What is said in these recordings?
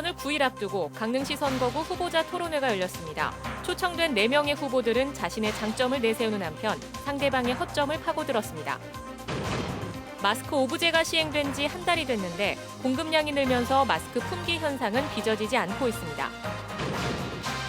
총선을 9일 앞두고 강릉시 선거구 후보자 토론회가 열렸습니다. 초청된 4명의 후보들은 자신의 장점을 내세우는 한편 상대방의 허점을 파고들었습니다. 마스크 오브제가 시행된 지 한 달이 됐는데 공급량이 늘면서 마스크 품귀 현상은 빚어지지 않고 있습니다.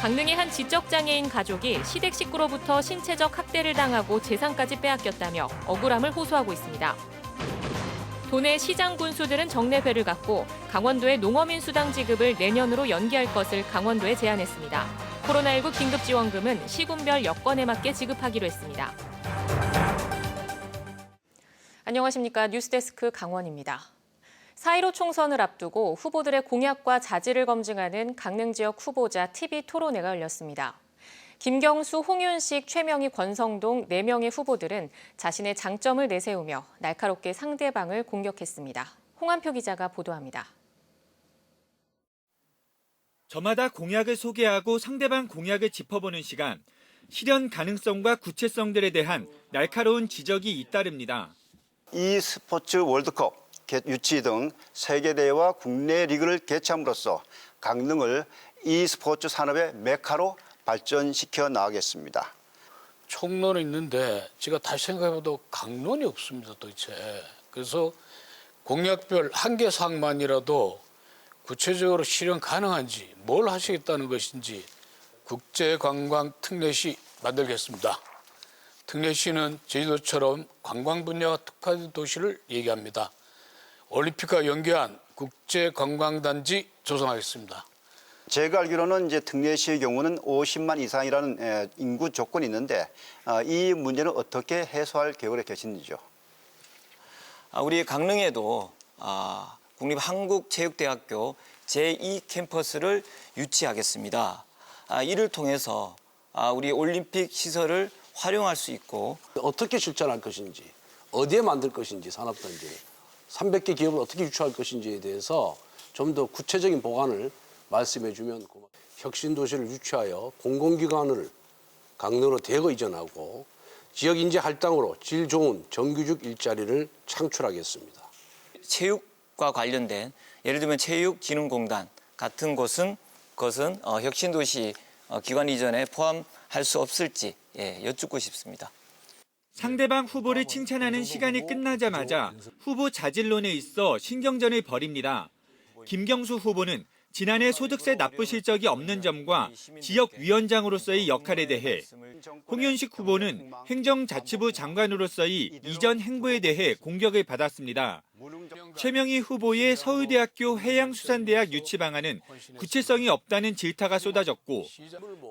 강릉의 한 지적장애인 가족이 시댁 식구로부터 신체적 학대를 당하고 재산까지 빼앗겼다며 억울함을 호소하고 있습니다. 도내 시장 군수들은 정례회를 갖고 강원도의 농어민수당 지급을 내년으로 연기할 것을 강원도에 제안했습니다. 코로나19 긴급지원금은 시군별 여건에 맞게 지급하기로 했습니다. 안녕하십니까. 뉴스데스크 강원입니다. 4.15 총선을 앞두고 후보들의 공약과 자질을 검증하는 강릉 지역 후보자 TV 토론회가 열렸습니다. 김경수, 홍윤식, 최명희, 권성동 4명의 후보들은 자신의 장점을 내세우며 날카롭게 상대방을 공격했습니다. 홍한표 기자가 보도합니다. 저마다 공약을 소개하고 상대방 공약을 짚어보는 시간, 실현 가능성과 구체성들에 대한 날카로운 지적이 잇따릅니다. e스포츠 월드컵, 유치 등 세계대회와 국내 리그를 개최함으로써 강릉을 e스포츠 산업의 메카로 발전시켜 나가겠습니다. 총론은 있는데 제가 다시 생각해봐도 강론이 없습니다, 도대체. 그래서 공약별 한 개 사항만이라도 구체적으로 실현 가능한지, 뭘 하시겠다는 것인지 국제관광 특례시 만들겠습니다. 특례시는 제주도처럼 관광 분야가 특화된 도시를 얘기합니다. 올림픽과 연계한 국제관광단지 조성하겠습니다. 제가 알기로는 이제 특례시의 경우는 50만 이상이라는 인구 조건이 있는데 이 문제는 어떻게 해소할 계획에 계신지요? 우리 강릉에도 국립한국체육대학교 제2캠퍼스를 유치하겠습니다. 이를 통해서 우리 올림픽 시설을 활용할 수 있고 어떻게 실천할 것인지, 어디에 만들 것인지 산업단지를 300개 기업을 어떻게 유치할 것인지에 대해서 좀 더 구체적인 보관을 말씀해 주면 고맙습니다. 혁신도시를 유치하여 공공기관을 강릉으로 대거 이전하고 지역인재 할당으로 질 좋은 정규직 일자리를 창출하겠습니다. 체육과 관련된 예를 들면 체육진흥공단 같은 것은 혁신도시 기관 이전에 포함할 수 없을지 여쭙고 싶습니다. 상대방 후보를 칭찬하는 시간이 끝나자마자 후보 자질론에 있어 신경전을 벌입니다. 김경수 후보는 지난해 소득세 납부 실적이 없는 점과 지역위원장으로서의 역할에 대해, 홍윤식 후보는 행정자치부 장관으로서의 이전 행보에 대해 공격을 받았습니다. 최명희 후보의 서울대학교 해양수산대학 유치 방안은 구체성이 없다는 질타가 쏟아졌고,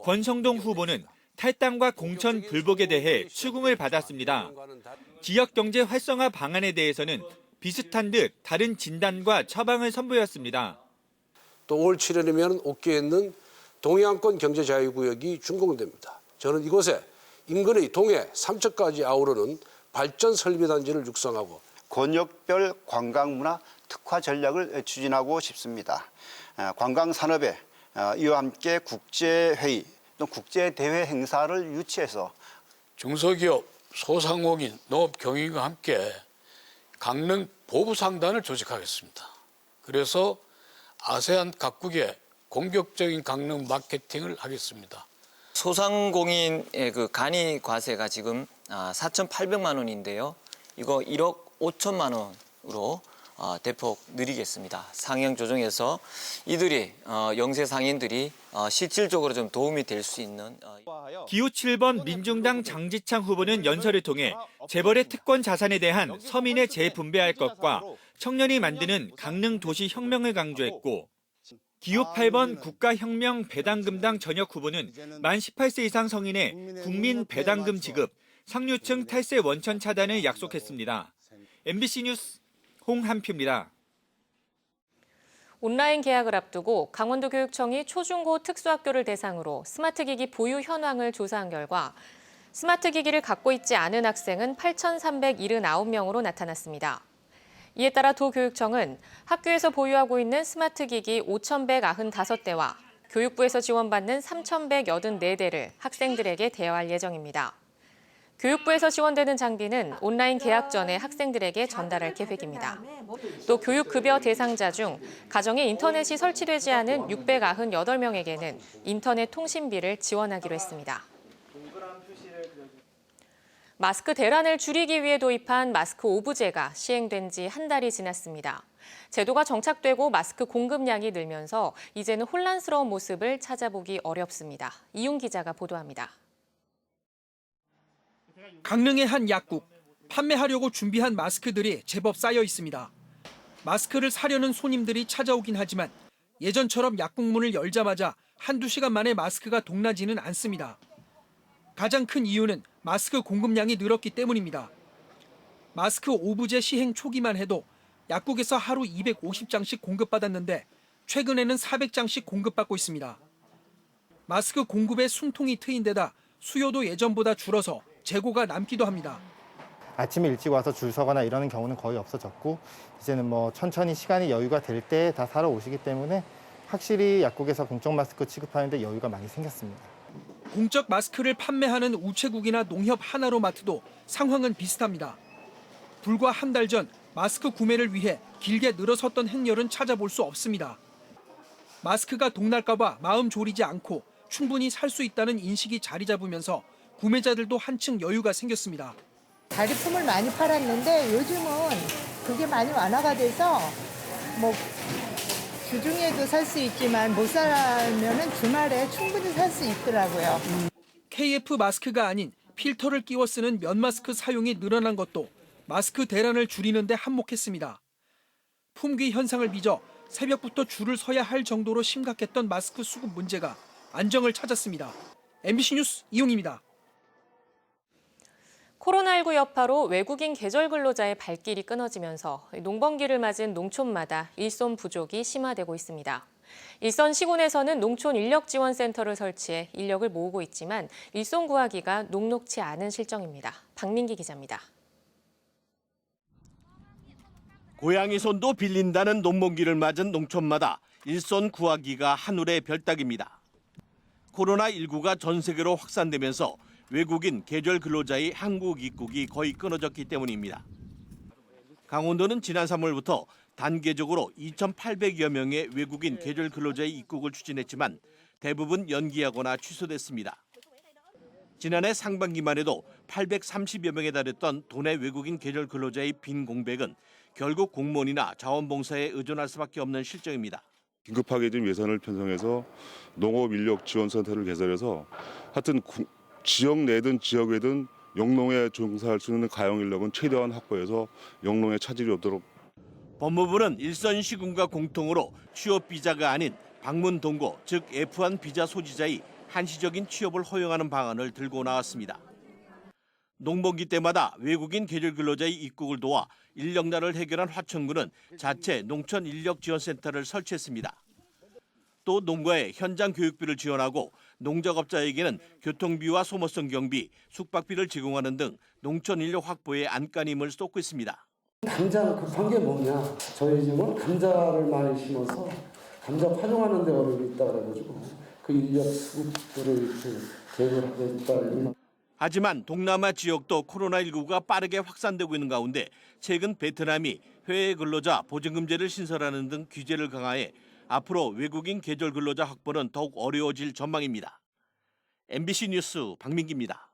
권성동 후보는 탈당과 공천 불복에 대해 추궁을 받았습니다. 지역경제 활성화 방안에 대해서는 비슷한 듯 다른 진단과 처방을 선보였습니다. 또 올 7월이면 옥계에 있는 동해안권 경제자유구역이 준공됩니다. 저는 이곳에 인근의 동해, 삼척까지 아우르는 발전 설비단지를 육성하고 권역별 관광문화 특화 전략을 추진하고 싶습니다. 관광산업에 이와 함께 국제회의 또 국제대회 행사를 유치해서 중소기업, 소상공인, 농업경영과 함께 강릉 보부상단을 조직하겠습니다. 그래서 아세안 각국의 공격적인 강릉 마케팅을 하겠습니다. 소상공인의 그 간이 과세가 지금 4,800만 원인데요. 이거 1억 5천만 원으로 대폭 늘리겠습니다. 상향 조정해서 이들이 영세 상인들이 실질적으로 좀 도움이 될 수 있는. 기호 7번 민중당 장지창 후보는 연설을 통해 재벌의 특권 자산에 대한 서민의 재분배할 것과 청년이 만드는 강릉 도시 혁명을 강조했고, 기호 8번 국가혁명 배당금당 전역 후보는 만 18세 이상 성인의 국민 배당금 지급, 상류층 탈세 원천 차단을 약속했습니다. MBC 뉴스 홍한표입니다. 온라인 개학을 앞두고 강원도교육청이 초중고 특수학교를 대상으로 스마트기기 보유 현황을 조사한 결과 스마트기기를 갖고 있지 않은 학생은 8,379명으로 나타났습니다. 이에 따라 도교육청은 학교에서 보유하고 있는 스마트기기 5,195대와 교육부에서 지원받는 3,184대를 학생들에게 대여할 예정입니다. 교육부에서 지원되는 장비는 온라인 개학 전에 학생들에게 전달할 계획입니다. 또 교육급여 대상자 중 가정에 인터넷이 설치되지 않은 698명에게는 인터넷 통신비를 지원하기로 했습니다. 마스크 대란을 줄이기 위해 도입한 마스크 오브제가 시행된 지 한 달이 지났습니다. 제도가 정착되고 마스크 공급량이 늘면서 이제는 혼란스러운 모습을 찾아보기 어렵습니다. 이용 기자가 보도합니다. 강릉의 한 약국, 판매하려고 준비한 마스크들이 제법 쌓여 있습니다. 마스크를 사려는 손님들이 찾아오긴 하지만 예전처럼 약국 문을 열자마자 한두 시간 만에 마스크가 동나지는 않습니다. 가장 큰 이유는 마스크 공급량이 늘었기 때문입니다. 마스크 오브제 시행 초기만 해도 약국에서 하루 250장씩 공급받았는데 최근에는 400장씩 공급받고 있습니다. 마스크 공급에 숨통이 트인 데다 수요도 예전보다 줄어서 재고가 남기도 합니다. 아침에 일찍 와서 줄 서거나 이러는 경우는 거의 없어졌고 이제는 뭐 천천히 시간이 여유가 될 때 다 사러 오시기 때문에 확실히 약국에서 공적 마스크 취급하는 데 여유가 많이 생겼습니다. 공적 마스크를 판매하는 우체국이나 농협 하나로마트도 상황은 비슷합니다. 불과 한 달 전 마스크 구매를 위해 길게 늘어섰던 행렬은 찾아볼 수 없습니다. 마스크가 동날까 봐 마음 졸이지 않고 충분히 살 수 있다는 인식이 자리 잡으면서 구매자들도 한층 여유가 생겼습니다. 자리품을 많이 팔았는데 요즘은 그게 많이 완화가 돼서 뭐 주중에도 살 수 있지만 못 사면은 주말에 충분히 살 수 있더라고요. KF 마스크가 아닌 필터를 끼워 쓰는 면 마스크 사용이 늘어난 것도 마스크 대란을 줄이는 데 한몫했습니다. 품귀 현상을 빚어 새벽부터 줄을 서야 할 정도로 심각했던 마스크 수급 문제가 안정을 찾았습니다. MBC 뉴스 이용입니다. 코로나19 여파로 외국인 계절 근로자의 발길이 끊어지면서 농번기를 맞은 농촌마다 일손 부족이 심화되고 있습니다. 일선 시군에서는 농촌 인력지원센터를 설치해 인력을 모으고 있지만 일손 구하기가 녹록치 않은 실정입니다. 박민기 기자입니다. 고양이 손도 빌린다는 농번기를 맞은 농촌마다 일손 구하기가 한울의 별따기입니다. 코로나19가 전 세계로 확산되면서 외국인 계절 근로자의 한국 입국이 거의 끊어졌기 때문입니다. 강원도는 지난 3월부터 단계적으로 2,800여 명의 외국인 계절 근로자의 입국을 추진했지만 대부분 연기하거나 취소됐습니다. 지난해 상반기만 해도 830여 명에 달했던 도내 외국인 계절 근로자의 빈 공백은 결국 공무원이나 자원봉사에 의존할 수밖에 없는 실정입니다. 긴급하게 좀 예산을 편성해서 농업인력지원센터를 개설해서 하여튼 지역 내든 지역외든 영농에 종사할 수 있는 가용인력은 최대한 확보해서 영농에 차질이 없도록. 법무부는 일선 시군과 공통으로 취업 비자가 아닌 방문 동거, 즉 F1 비자 소지자의 한시적인 취업을 허용하는 방안을 들고 나왔습니다. 농번기 때마다 외국인 계절 근로자의 입국을 도와 인력난을 해결한 화천군은 자체 농촌 인력지원센터를 설치했습니다. 또 농가에 현장 교육비를 지원하고 농작업자에게는 교통비와 소모성 경비, 숙박비를 제공하는 등 농촌 인력 확보에 안간힘을 쏟고 있습니다. 감자가 급한 게 뭐냐? 저희 집은 감자를 많이 심어서 감자 파종하는 데 어려움이 있다 그래가지고 그 인력 수급들을 계획을 하고 있다. 하지만 동남아 지역도 코로나19가 빠르게 확산되고 있는 가운데 최근 베트남이 해외 근로자 보증금제를 신설하는 등 규제를 강화해 앞으로 외국인 계절 근로자 확보는 더욱 어려워질 전망입니다. MBC 뉴스 박민기입니다.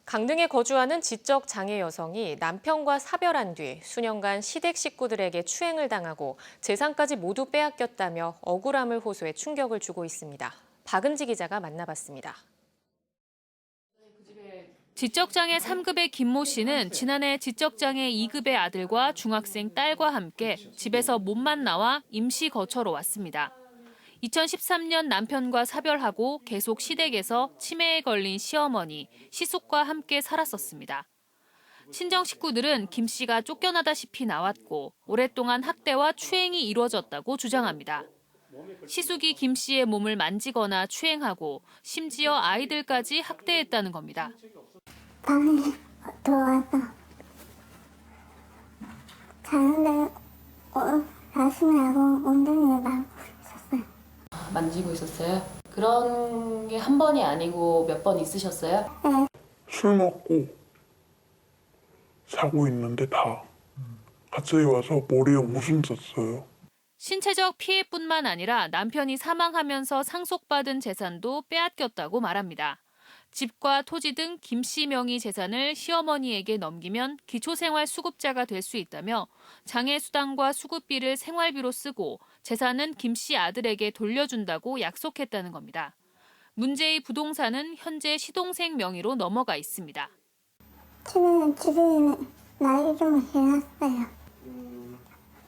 강릉에 거주하는 지적 장애 여성이 남편과 사별한 뒤 수년간 시댁 식구들에게 추행을 당하고 재산까지 모두 빼앗겼다며 억울함을 호소해 충격을 주고 있습니다. 박은지 기자가 만나봤습니다. 지적장애 3급의 김모 씨는 지난해 지적장애 2급의 아들과 중학생 딸과 함께 집에서 몸만 나와 임시 거처로 왔습니다. 2013년 남편과 사별하고 계속 시댁에서 치매에 걸린 시어머니, 시숙과 함께 살았었습니다. 친정 식구들은 김 씨가 쫓겨나다시피 나왔고 오랫동안 학대와 추행이 이루어졌다고 주장합니다. 시숙이 김 씨의 몸을 만지거나 추행하고 심지어 아이들까지 학대했다는 겁니다. 방에 들어와서 자는데 가슴하고 엉덩이를 만지고 있었어요. 만지고 있었어요? 그런 게 한 번이 아니고 몇 번 있으셨어요? 술 먹고 자고 있는데 다 갑자기 와서 머리에 웃음 썼어요. 신체적 피해뿐만 아니라 남편이 사망하면서 상속받은 재산도 빼앗겼다고 말합니다. 집과 토지 등 김 씨 명의 재산을 시어머니에게 넘기면 기초생활수급자가 될 수 있다며 장애수당과 수급비를 생활비로 쓰고 재산은 김 씨 아들에게 돌려준다고 약속했다는 겁니다. 문제의 부동산은 현재 시동생 명의로 넘어가 있습니다. 집에 나 이름을 해놨어요.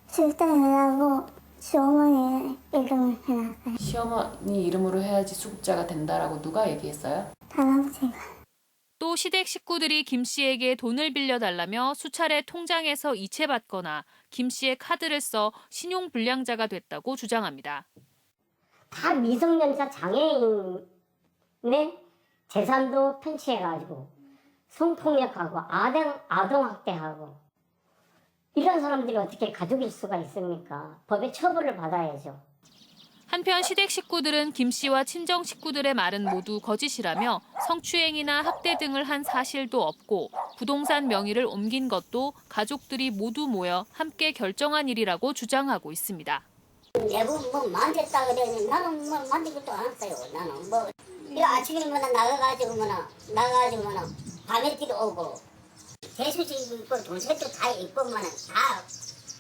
수당이라고 시어머니 이름을 해놨어요. 시어머니 이름으로 해야지 수급자가 된다라고 누가 얘기했어요? 할아버지가. 또 시댁 식구들이 김 씨에게 돈을 빌려달라며 수차례 통장에서 이체받거나 김 씨의 카드를 써 신용불량자가 됐다고 주장합니다. 다 미성년자 장애인의 재산도 편취해가지고 성폭력하고 아동학대하고 이런 사람들이 어떻게 가족일 수가 있습니까? 법의 처벌을 받아야죠. 한편 시댁 식구들은 김 씨와 친정 식구들의 말은 모두 거짓이라며 성추행이나 학대 등을 한 사실도 없고 부동산 명의를 옮긴 것도 가족들이 모두 모여 함께 결정한 일이라고 주장하고 있습니다. 내부 뭐 만졌다 그래. 나는 뭐 만진 것도 안 했어요. 나는 뭐 이거 아침에 나가가지고 밤에 뛰러 오고 대수직 있고 돈세도 다 있고 다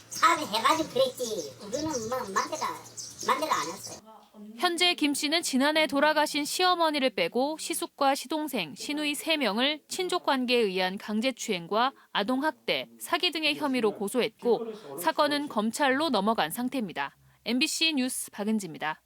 사업해가지고 그랬지. 우리는 뭐 만들어 안 했어요. 현재 김 씨는 지난해 돌아가신 시어머니를 빼고 시숙과 시동생, 시누이 3명을 친족관계에 의한 강제추행과 아동학대, 사기 등의 혐의로 고소했고 사건은 검찰로 넘어간 상태입니다. MBC 뉴스 박은지입니다.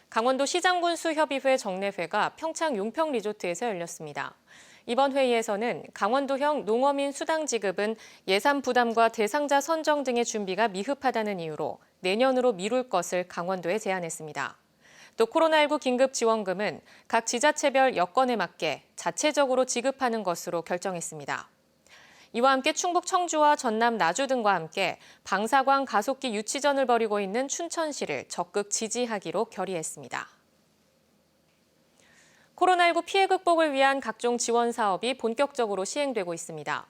강원도 시장군수협의회 정례회가 평창 용평리조트에서 열렸습니다. 이번 회의에서는 강원도형 농어민 수당 지급은 예산 부담과 대상자 선정 등의 준비가 미흡하다는 이유로 내년으로 미룰 것을 강원도에 제안했습니다. 또 코로나19 긴급지원금은 각 지자체별 여건에 맞게 자체적으로 지급하는 것으로 결정했습니다. 이와 함께 충북 청주와 전남 나주 등과 함께 방사광 가속기 유치전을 벌이고 있는 춘천시를 적극 지지하기로 결의했습니다. 코로나19 피해 극복을 위한 각종 지원 사업이 본격적으로 시행되고 있습니다.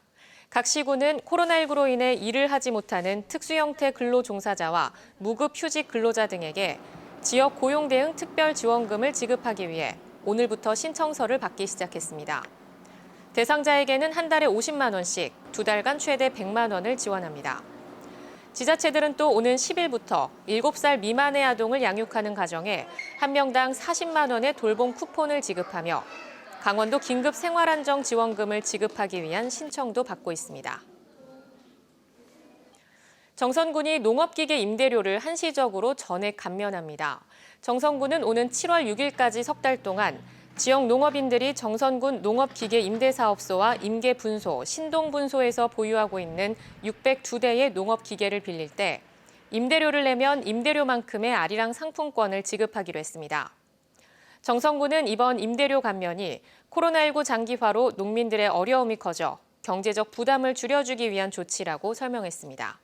각 시군은 코로나19로 인해 일을 하지 못하는 특수형태 근로 종사자와 무급 휴직 근로자 등에게 지역 고용 대응 특별 지원금을 지급하기 위해 오늘부터 신청서를 받기 시작했습니다. 대상자에게는 한 달에 50만 원씩, 2달간 최대 100만 원을 지원합니다. 지자체들은 또 오는 10일부터 7살 미만의 아동을 양육하는 가정에 한 명당 40만 원의 돌봄 쿠폰을 지급하며 강원도 긴급 생활안정 지원금을 지급하기 위한 신청도 받고 있습니다. 정선군이 농업기계 임대료를 한시적으로 전액 감면합니다. 정선군은 오는 7월 6일까지 석 달 동안 지역 농업인들이 정선군 농업기계 임대사업소와 임계분소, 신동분소에서 보유하고 있는 602대의 농업기계를 빌릴 때 임대료를 내면 임대료만큼의 아리랑 상품권을 지급하기로 했습니다. 정선군은 이번 임대료 감면이 코로나19 장기화로 농민들의 어려움이 커져 경제적 부담을 줄여주기 위한 조치라고 설명했습니다.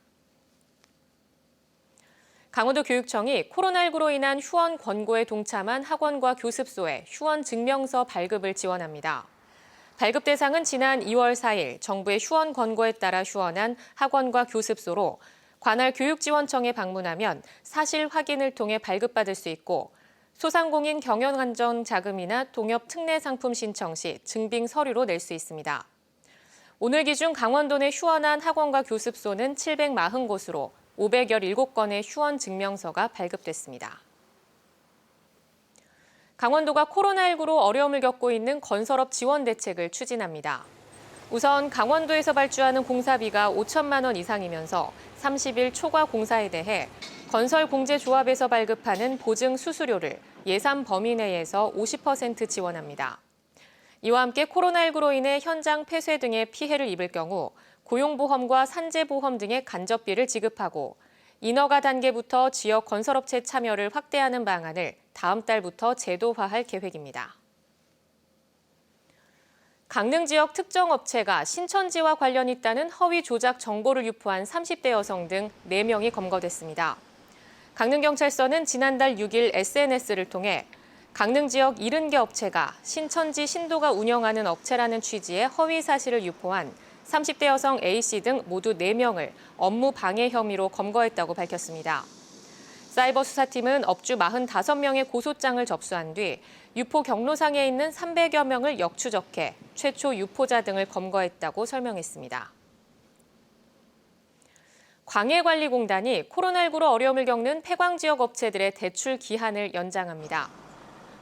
강원도 교육청이 코로나19로 인한 휴원 권고에 동참한 학원과 교습소에 휴원 증명서 발급을 지원합니다. 발급 대상은 지난 2월 4일 정부의 휴원 권고에 따라 휴원한 학원과 교습소로 관할 교육지원청에 방문하면 사실 확인을 통해 발급받을 수 있고 소상공인 경영안정 자금이나 동엽 특례 상품 신청 시 증빙 서류로 낼 수 있습니다. 오늘 기준 강원도 내 휴원한 학원과 교습소는 740곳으로 517건의 휴원 증명서가 발급됐습니다. 강원도가 코로나19로 어려움을 겪고 있는 건설업 지원 대책을 추진합니다. 우선 강원도에서 발주하는 공사비가 5천만 원 이상이면서 30일 초과 공사에 대해 건설공제조합에서 발급하는 보증 수수료를 예산 범위 내에서 50% 지원합니다. 이와 함께 코로나19로 인해 현장 폐쇄 등의 피해를 입을 경우 고용보험과 산재보험 등의 간접비를 지급하고 인허가 단계부터 지역 건설업체 참여를 확대하는 방안을 다음 달부터 제도화할 계획입니다. 강릉 지역 특정 업체가 신천지와 관련 있다는 허위 조작 정보를 유포한 30대 여성 등 4명이 검거됐습니다. 강릉경찰서는 지난달 6일 SNS를 통해 강릉 지역 70개 업체가 신천지 신도가 운영하는 업체라는 취지의 허위 사실을 유포한 30대 여성 A씨 등 모두 4명을 업무 방해 혐의로 검거했다고 밝혔습니다. 사이버 수사팀은 업주 45명의 고소장을 접수한 뒤 유포 경로상에 있는 300여 명을 역추적해 최초 유포자 등을 검거했다고 설명했습니다. 광해관리공단이 코로나19로 어려움을 겪는 폐광 지역 업체들의 대출 기한을 연장합니다.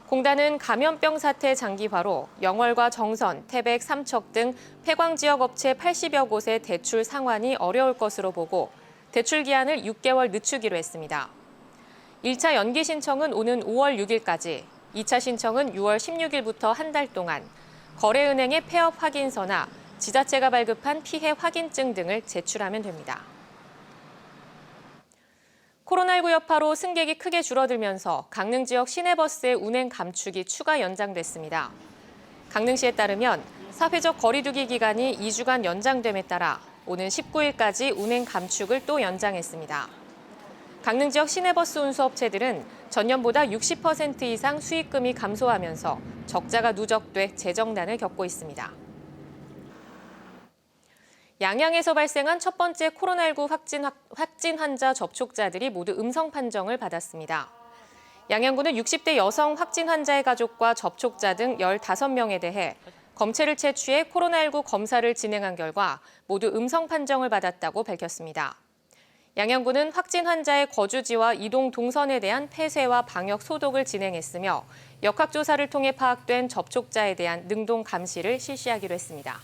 공단은 감염병 사태 장기화로 영월과 정선, 태백, 삼척 등 폐광 지역 업체 80여 곳의 대출 상환이 어려울 것으로 보고 대출 기한을 6개월 늦추기로 했습니다. 1차 연기 신청은 오는 5월 6일까지, 2차 신청은 6월 16일부터 한 달 동안 거래은행의 폐업 확인서나 지자체가 발급한 피해 확인증 등을 제출하면 됩니다. 코로나19 여파로 승객이 크게 줄어들면서 강릉 지역 시내버스의 운행 감축이 추가 연장됐습니다. 강릉시에 따르면 사회적 거리두기 기간이 2주간 연장됨에 따라 오는 19일까지 운행 감축을 또 연장했습니다. 강릉 지역 시내버스 운수업체들은 전년보다 60% 이상 수익금이 감소하면서 적자가 누적돼 재정난을 겪고 있습니다. 양양에서 발생한 첫 번째 코로나19 확진 환자 접촉자들이 모두 음성 판정을 받았습니다. 양양군은 60대 여성 확진 환자의 가족과 접촉자 등 15명에 대해 검체를 채취해 코로나19 검사를 진행한 결과 모두 음성 판정을 받았다고 밝혔습니다. 양양군은 확진 환자의 거주지와 이동 동선에 대한 폐쇄와 방역 소독을 진행했으며 역학조사를 통해 파악된 접촉자에 대한 능동 감시를 실시하기로 했습니다.